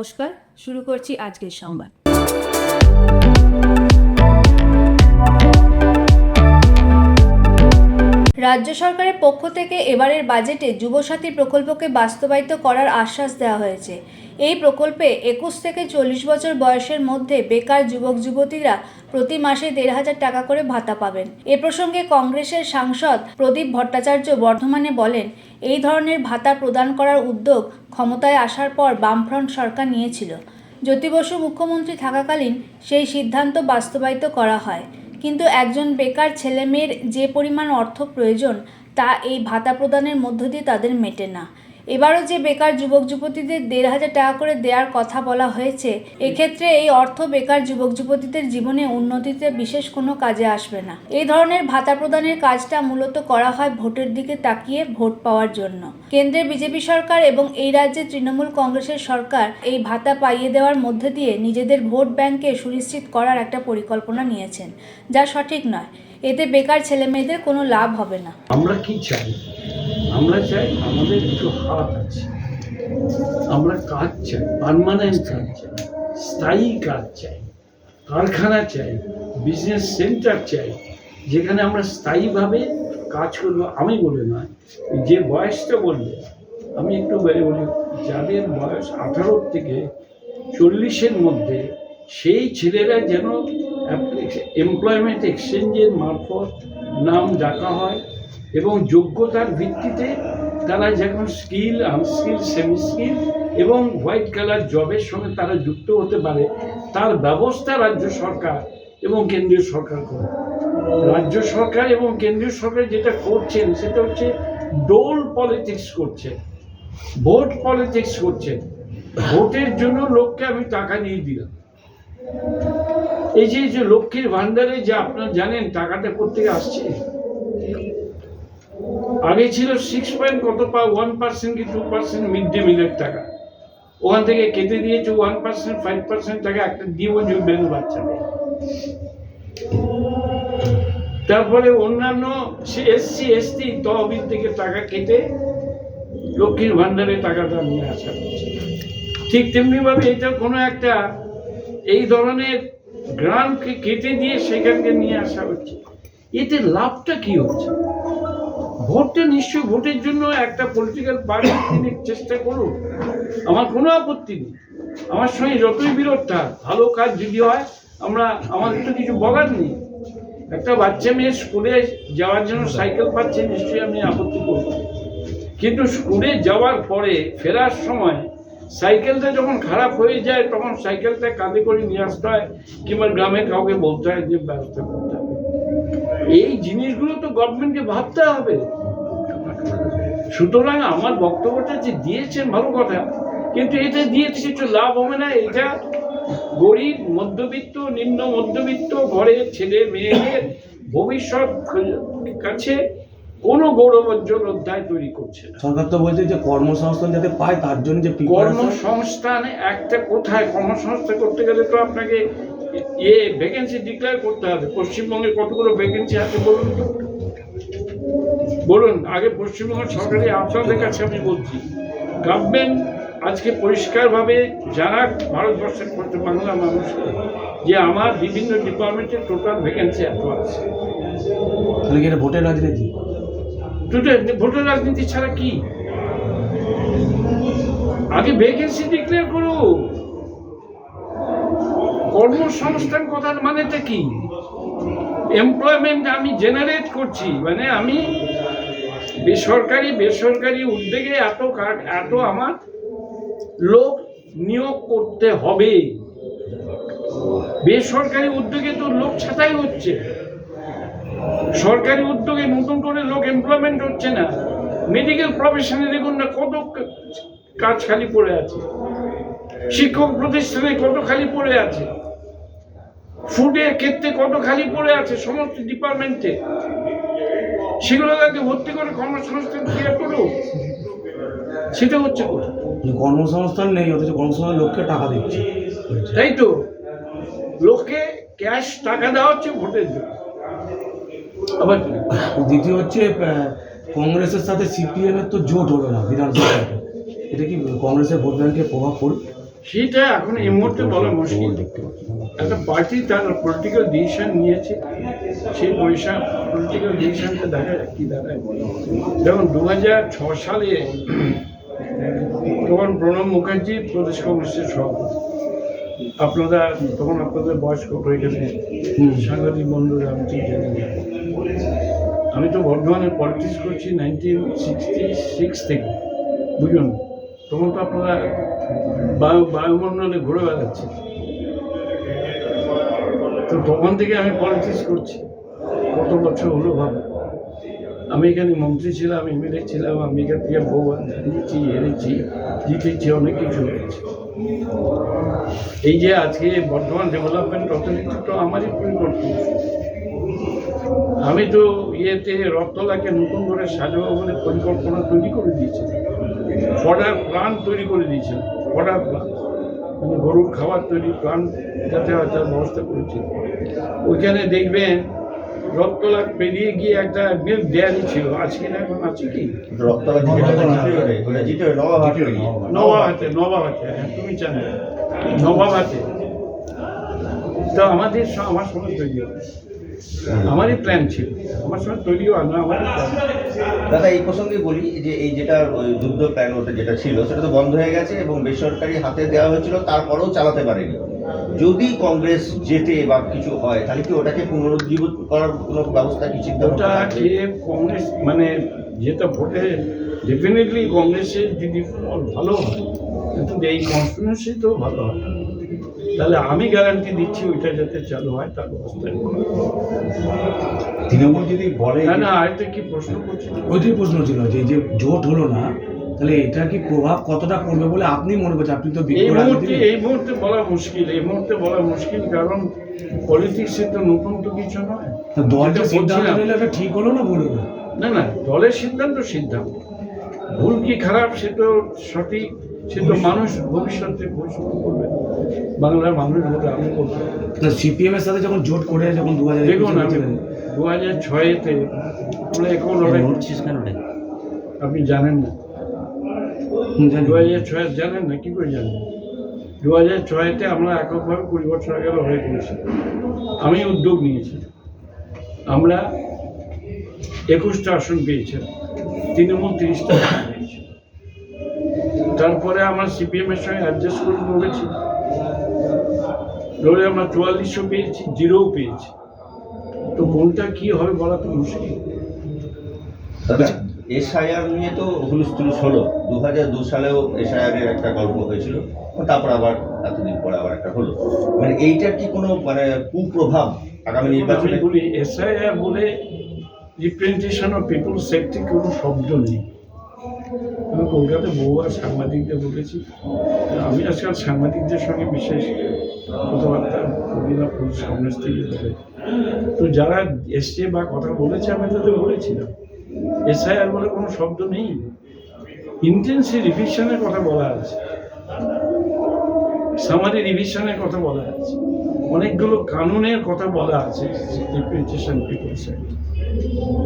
নমস্কার, শুরু করছি আজকের সংবাদ। রাজ্য সরকারের পক্ষ থেকে এবারের বাজেটে যুবসাথী প্রকল্পকে বাস্তবায়িত করার আশ্বাস দেওয়া হয়েছে। এই প্রকল্পে 21 থেকে 40 বছর বয়সের মধ্যে বেকার যুবক যুবতীরা প্রতি মাসে 1,500 টাকা করে ভাতা পাবেন। এ প্রসঙ্গে কংগ্রেসের সাংসদ প্রদীপ ভট্টাচার্য বর্ধমানে বলেন, এই ধরনের ভাতা প্রদান করার উদ্যোগ ক্ষমতায় আসার পর বামফ্রন্ট সরকার নিয়েছিল। জ্যোতি বসু মুখ্যমন্ত্রী থাকাকালীন সেই সিদ্ধান্ত বাস্তবায়িত করা হয়, কিন্তু একজন বেকার ছেলেমেয়ের যে পরিমাণ অর্থ প্রয়োজন তা এই ভাতা প্রদানের মধ্য দিয়ে তাদের মেটে না। এবারও যে বেকার যুবক যুবতীদের 1,500 টাকা করে দেওয়ার কথা বলা হয়েছে, এক্ষেত্রে এই অর্থ বেকার যুবক যুবতীদের জীবনে উন্নতিতে বিশেষ কোনো কাজে আসবে না। এই ধরনের ভাতা প্রদানের কাজটা মূলত করা হয় ভোটের দিকে তাকিয়ে ভোট পাওয়ার জন্য। কেন্দ্রের বিজেপি সরকার এবং এই রাজ্যে তৃণমূল কংগ্রেসের সরকার এই ভাতা পাইয়ে দেওয়ার মধ্যে দিয়ে নিজেদের ভোট ব্যাংককে সুনিশ্চিত করার একটা পরিকল্পনা নিয়েছেন, যা সঠিক নয়। এতে বেকার ছেলে মেয়েদের কোনো লাভ হবে না। আমরা কি চাই? আমরা চাই আমাদের একটু হাত আছে, আমরা কাজ চাই, পার্মানেন্ট কাজ চাই, স্থায়ী কাজ চাই, কারখানা চাই, বিজনেস সেন্টার চাই, যেখানে আমরা স্থায়ীভাবে কাজ করব। আমি বলি না, যে বয়সটা বললে আমি একটু বলি, যাদের বয়স 18 থেকে 40-এর মধ্যে, সেই ছেলেরা যেন এমপ্লয়মেন্ট এক্সচেঞ্জের মারফত নাম ডাকা হয় এবং যোগ্যতার ভিত্তিতে তারা যখন স্কিল, আনস্কিল, সেমি স্কিল এবং হোয়াইট কালার জবের সঙ্গে তারা যুক্ত হতে পারে, তার ব্যবস্থা রাজ্য সরকার এবং কেন্দ্রীয় সরকার করে। রাজ্য সরকার এবং কেন্দ্রীয় সরকার যেটা করছেন সেটা হচ্ছে ডোল পলিটিক্স করছে, ভোট পলিটিক্স করছে। ভোটের জন্য লোককে আমি টাকা দিয়ে দিলাম। এই যে লক্ষ্মীর ভান্ডারে যে আপনারা জানেন টাকাটা কোথেকে আসছে, আগে ছিল 1% কি 2% মিড ডে মিলের টাকা, ওখান থেকে কেটে দিয়েছে 1%, 5% টাকা একটা দিব জুটবেন বাচ্চাদের। তারপরে অন্যান্য SC ST তহবিল থেকে টাকা কেটে লক্ষ্মীর ভান্ডারে টাকাটা নিয়ে আসা হচ্ছে। ঠিক তেমনি ভাবে এটা কোনো একটা এই ধরনের গ্রান্টকে কেটে দিয়ে সেখানকে নিয়ে আসা হচ্ছে। এতে লাভটা কি হচ্ছে? ভোটটা নিশ্চয়ই ভোটের জন্য একটা পলিটিক্যাল পার্টি তিনি চেষ্টা করুন, আমার কোনো আপত্তি নেই। আমার সঙ্গে যতই বিরোধ থাক, ভালো কাজ যদি হয় আমাদের তো কিছু বলার নেই। একটা বাচ্চা মেয়ে স্কুলে যাওয়ার জন্য সাইকেল পাচ্ছে, নিশ্চয়ই আমি আপত্তি করব, কিন্তু স্কুলে যাওয়ার পরে ফেরার সময় সাইকেলটা যখন খারাপ হয়ে যায় তখন সাইকেলটা কাঁধে করে নিয়ে আসতে হয়, কিংবা গ্রামে কাউকে বলতে হয় যে ব্যবস্থা করতে হবে। এই জিনিসগুলো তো গভর্নমেন্টকে ভাবতে হবে। সুতরাং আমার বক্তব্যটা যে দিয়েছেন ভালো কথা, কিন্তু এটা দিয়ে কিছু লাভ হবে না। এটা গরিব, মধ্যবিত্ত, নিম্ন মধ্যবিত্ত ঘরের ছেলে মেয়েদের ভবিষ্যৎ কাছে কোনো গৌরবোজ্জ্বল অধ্যায় তৈরি করছে না। সরকার তো বলছে যে কর্মসংস্থান যাতে পায় তার জন্য যে কর্মসংস্থান একটা কোথায়, কর্মসংস্থান করতে গেলে তো আপনাকে ভ্যাকেন্সি ডিক্লেয়ার করতে হবে। পশ্চিমবঙ্গে কতগুলো ভ্যাকেন্সি আছে বলুন তো, বলুন। আগে পশ্চিমবঙ্গের সরকারি আপনাদের কাছে আমি বলছি, গভর্নমেন্ট আজকে পরিষ্কারভাবে জানাক ভারতবর্ষের বাংলা মানুষকে যে আমার বিভিন্ন ডিপার্টমেন্টের টোটাল ভ্যাকেন্সি এত আছে। ভোটের রাজনীতি, ভোটের রাজনীতি ছাড়া কি? আগে ভ্যাকেন্সি ডিক্লেয়ার করো। কর্মসংস্থান কথার মানেটা কি? এমপ্লয়মেন্ট আমি জেনারেট করছি, মানে আমি বেসরকারি উদ্যোগে এত আমার লোক নিয়োগ করতে হবে। বেসরকারি উদ্যোগে তো লোক ছাঁটাই হচ্ছে, সরকারি উদ্যোগে নতুন করে লোক এমপ্লয়মেন্ট হচ্ছে না। মেডিকেল প্রফেশনে দেখুন না কত কাজ খালি পড়ে আছে, শিক্ষক প্রতিষ্ঠানে কত খালি পড়ে আছে, ফুডের ক্ষেত্রে কত খালি পড়ে আছে, সমস্ত ডিপার্টমেন্টে। সেগুলোকে ভর্তি করে কর্মসংস্থান ক্রিয়া করুক, সেটা হচ্ছে কোথায়? কর্মসংস্থান নেই, অথচ কর্মসংস্থান লোককে টাকা দিচ্ছে। তাই তো, লোককে ক্যাশ টাকা দেওয়া হচ্ছে ভোটের জন্য। আবার দ্বিতীয় হচ্ছে কংগ্রেসের সাথে CPM এর তো জোট হলো না বিধানসভায়, এটা কি কংগ্রেসের ভোট ব্যাংকে প্রভাব পড়বে? সেটা এখন এই মুহূর্তে বলা মুশকিল। একটা পার্টি তার পলিটিক্যাল ডিসিশন নিয়েছে, সেই পলিটিক্যাল ডিসিশনটা দেখা যায় কি দাঁড়ায়। যেমন 2006 সালে তখন প্রণব মুখার্জি প্রদেশ কংগ্রেসের সভাপতি, আপনারা তখন আপনাদের বয়স্ক হয়ে গেছে সাংবাদিক বন্ধুরা, আমি ঠিক জানি না। আমি তো বর্ধমানে পলিটিক্স করছি 1966 থেকে, বুঝুন। তখন তো আপনারা বায়ুমণ্ডলে ঘুরে বেড়াচ্ছে, তো তখন থেকে আমি পলিটিক্স করছি। কত বছর হলো ভাব। আমি এখানে মন্ত্রী ছিলাম, এমএলএ ছিলাম, আমি এখান থেকে বহুবার দাঁড়িয়েছি, হেরেছি, জিতেছি, অনেক কিছু হয়েছে। এই যে আজকে বর্ধমান ডেভেলপমেন্ট অথরিটি তো আমারই পরিকল্পনা। আমি তো ইয়েতে রথতলাকে নতুন করে সাজাবো বলে পরিকল্পনা তৈরি করে দিয়েছি, ফডার প্ল্যান তৈরি করে দিয়েছে, ফডার প্ল্যান মানে গরুর খাবার তৈরি প্ল্যান যাতে হয় তার ব্যবস্থা করেছি। ওইখানে দেখবেন রথতলা পেরিয়ে গিয়ে একটা মিল্ক ডেয়ারি ছিল, আজকে না এখন আছে কি নবাবহাটে, হ্যাঁ তুমি জানো নবাবহাটে। তো আমার সময় তৈরি হবে, আমারই প্ল্যান ছিল, আমার সময় তৈরি হয় না, আমারই প্ল্যান। দাদা এই প্রসঙ্গে বলি যে এই যেটা যুদ্ধ প্ল্যান ওটা যেটা ছিল সেটা তো বন্ধ হয়ে গেছে এবং বেসরকারি হাতে দেওয়া হয়েছিল, তারপরেও চালাতে পারেনি। যদি কংগ্রেস জেতে বা কিছু হয় তাহলে কি ওটাকে পুনরুজ্জীবিত করার কোনো ব্যবস্থা কি চিন্তা ওটা কে কংগ্রেস মানে যেটা ভোটে ডেফিনেটলি কংগ্রেসের যদি ফল ভালো হয়, কিন্তু এই কনস্টিটিউন্সি তো ভালো হয়, তাহলে আমি গ্যারান্টি দিচ্ছি ওইটা যাতে চালু হয় তার ব্যবস্থা। তৃণমূল যদি বলে, না না আরেকটা কি প্রশ্ন করছি, ওইটাই প্রশ্ন ছিল যে এই যে জোট হলো না, তাহলে এটা কি প্রভাব কতটা পড়বে বলে আপনি মনে করছেন? আপনি তো এই মুহূর্তে বলা মুশকিল, কারণ পলিটিক্সে তো নতুন তো কিছু নয়। দল যে সিদ্ধান্ত নিলে এটা ঠিক হলো না বলে না দলের সিদ্ধান্ত ভুল কি খারাপ সে তো সঠিক, সে তো মানুষ ভবিষ্যতে ঘোষণা করবে, বাংলার মানুষ ভোটে আমি করবো। সিপিএম এর সাথে যখন জোট করে যখন 2000 দেখুন আমি 2006-তে আমরা এখন আপনি জানেন না, 2006 জানেন না, কি করে জানেন? 2006-তে আমরা এককভাবে 20 বছর আগে লড়াই করেছি, আমি উদ্যোগ নিয়েছি, আমরা 21টা আসন পেয়েছিলাম, তৃণমূল 30টা আসন পেয়েছি। তারপরে আমরা সিপিএম এর সঙ্গে অ্যাডজাস্ট করে লড়েছি, লড়ে আমরা 4400 পেয়েছি, 0 পেয়েছি। তো কোনটা কি হবে বলা তো মুশকিল। এসআইআর নিয়ে তো হুলস্থুলুস হলো, 2002 সালেও এসআইআর এর একটা গল্প হয়েছিল, তারপর আবার এতদিন পরে আবার একটা হলো। মানে এইটার কি কোনো মানে কুপ্রভাব আগামী নির্বাচনে? বলি এসআইআর বলে রিপ্রেজেন্টেশন অফ পিপল সেফটি কোনো শব্দ নেই। আমি কলকাতায় বহুবার সাংবাদিকদের বলেছি, আমি আজকাল সাংবাদিকদের সঙ্গে বিশেষ কথাবার্তা করি না, পুলিশ কংগ্রেস থেকে বলে। তো যারা এসছে বা কথা বলেছে আমি তাদের বলেছিলাম এসআইআর বলে কোনো শব্দ নেই, ইন্টেন্সিভ রিভিশনের কথা বলা আছে, সামারি রিভিশনের কথা বলা আছে, অনেকগুলো কানুনের কথা বলা আছে। রিপ্রেজেন্টেশন পিপল সেফটি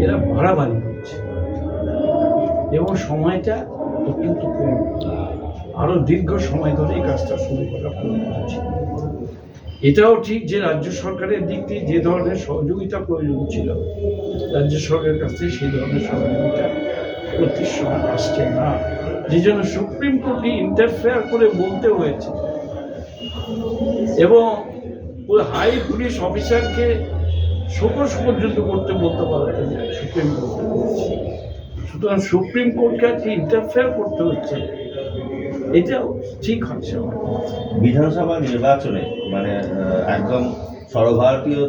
এরা বাড়াবাড়ি করছে এবং সময়টা কিন্তু কম, আরো দীর্ঘ সময় ধরে এই কাজটা শুরু করা প্রয়োজন। এটাও ঠিক যে রাজ্য সরকারের দিক থেকে যে ধরনের সহযোগিতা প্রয়োজন ছিল, রাজ্য সরকারের কাছ থেকে সেই ধরনের সহযোগিতা প্রতির সময় আসছে না, যে জন্য সুপ্রিম কোর্টকে ইন্টারফেয়ার করে বলতে হয়েছে এবং হাই পুলিশ অফিসারকে শোকস পর্যন্ত করতে বলতে পারা যায় সুপ্রিম কোর্ট। সুতরাং সুপ্রিম কোর্টকে আজকে ইন্টারফেয়ার করতে হচ্ছে, এটাও ঠিক হচ্ছে। বিধানসভা নির্বাচনে মানে একদম সর্বভারতীয়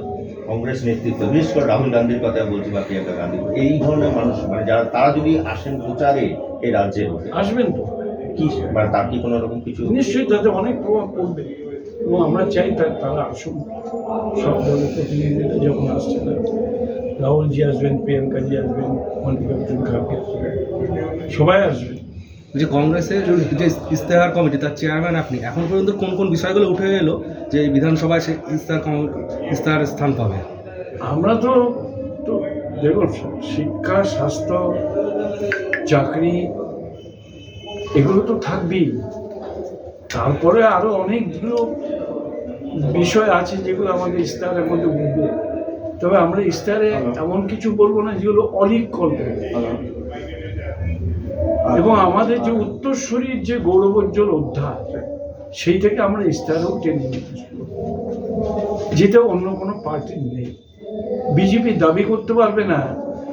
কংগ্রেস নেতৃত্ব, বিশেষ করে রাহুল গান্ধীর কথা বলছি বা প্রিয়াঙ্কা গান্ধী, এই ধরনের মানুষ মানে যারা তারা যদি আসেন প্রচারে এই রাজ্যে আসবেন তো কি মানে তার কি কোনো রকম কিছু? নিশ্চয়ই তাতে অনেক প্রভাব পড়বে এবং আমরা চাই তারা আসুন, সব দলের প্রতিনিধিরা যখন আসছে না, রাহুলজি আসবেন, প্রিয়াঙ্কাজি আসবেন, মল্লিকার্জুন খাড়গে আসবেন, সবাই আসবেন। যে কংগ্রেসের যে ইস্তেহার কমিটি তার চেয়ারম্যান আপনি, এখন পর্যন্ত কোন কোন বিষয়গুলো উঠে এলো যে বিধানসভায় সে ইস্তেহার স্থান পাবে? আমরা তো দেখুন শিক্ষা, স্বাস্থ্য, চাকরি এগুলো তো থাকবেই, তারপরে আরো অনেকগুলো বিষয় আছে যেগুলো আমাদের ইস্তাহারের মধ্যে উঠবে, তবে আমরা ইস্তাহারে এমন কিছু বলবো না যেগুলো অলিক-কল্প। এবং আমাদের যে উত্তরসূরির যে গৌরবোজ্জ্বল অধ্যায়, সেই থেকে আমরা ইস্তাহারেও টেনে নিতে শুরু করব, যেটা অন্য কোনো পার্টির নেই। বিজেপি দাবি করতে পারবে না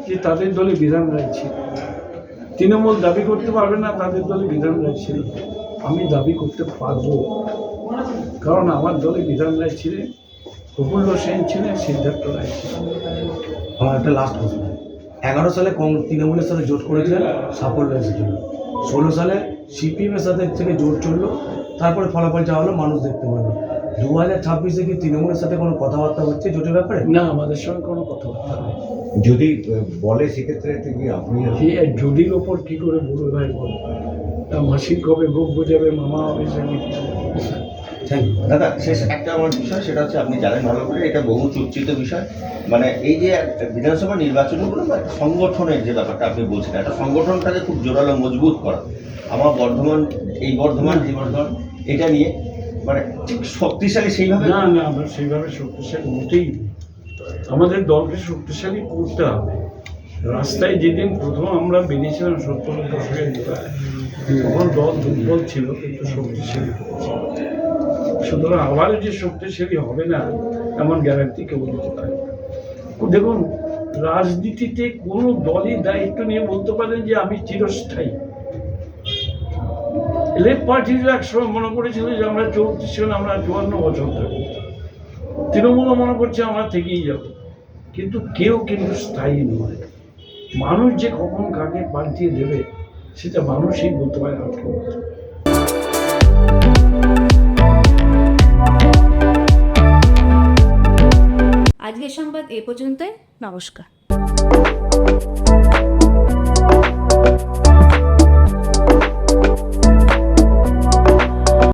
যে তাদের দলে বিধান রায় ছিল, তৃণমূল দাবি করতে পারবে না তাদের দলে বিধান রায় ছিল। আমি দাবি করতে পারবো, কারণ আমার দলে বিধান রায় ছিলেন, প্রফুল্ল সেন ছিলেন, সিদ্ধার্থ রায় ছিলেন। আমার একটা লাস্ট প্রশ্ন, 11 সালে তৃণমূলের সাথে জোট করেছিলেন, সাফল্য এসেছিল। 16 সালে সিপিএমের সাথে থেকে জোট চললো, তারপরে ফলাফল যা হলো মানুষ দেখতে পারলো। 2026-এ কি তৃণমূলের সাথে কোনো কথাবার্তা হচ্ছে জোটের ব্যাপারে? না, আমাদের সঙ্গে কোনো কথাবার্তা নেই। যদি বলে সেক্ষেত্রে কি আপনি এই যদির ওপর কি করে বলবো ভাই বল, মাসিক কবে ভোগ বোঝাবে, মামা হবে, সে আমি কি বলবো? Thank you. দাদা, শেষ একটা আমার বিষয়, সেটা হচ্ছে আপনি জানেন ভালো করে, এটা বহু চর্চিত বিষয়। মানে এই যে বিধানসভা নির্বাচনগুলো বা সংগঠনের যে ব্যাপারটা আপনি বলছেন, একটা সংগঠনটাকে খুব জোরালো মজবুত করা, আমার বর্ধমান এটা নিয়ে মানে ঠিক শক্তিশালী সেইভাবে না না, আমরা সেইভাবে শক্তিশালী মোটেই নই। আমাদের দলকে শক্তিশালী করতে হবে। রাস্তায় যেদিন প্রথম আমরা বেরিয়েছিলাম 70 দশকের দিকে, তখন দল দুর্বল ছিল, কিন্তু শক্তিশালী হয়েছে। সুতরাং আবার যে শক্তিশালী হবে না এমন গ্যারান্টি কেউ দিতে পারে না। দেখুন, রাজনীতিতে কোনো দলই দায়িত্ব নিয়ে বলতে পারেন যে আমি চিরস্থায়ী। লেফট পার্টিরা একসময় মনে করেছিল যে আমরা 34 জন, আমরা 54 বছর থাকবো। তৃণমূলও মনে করছে আমরা থেকেই যাব, কিন্তু কেউ কিন্তু স্থায়ী নয়। মানুষ যে কখন কাকে পাল্টিয়ে দেবে সেটা মানুষই বলতে পারে। আজকের সংবাদ এ পর্যন্তই। নমস্কার।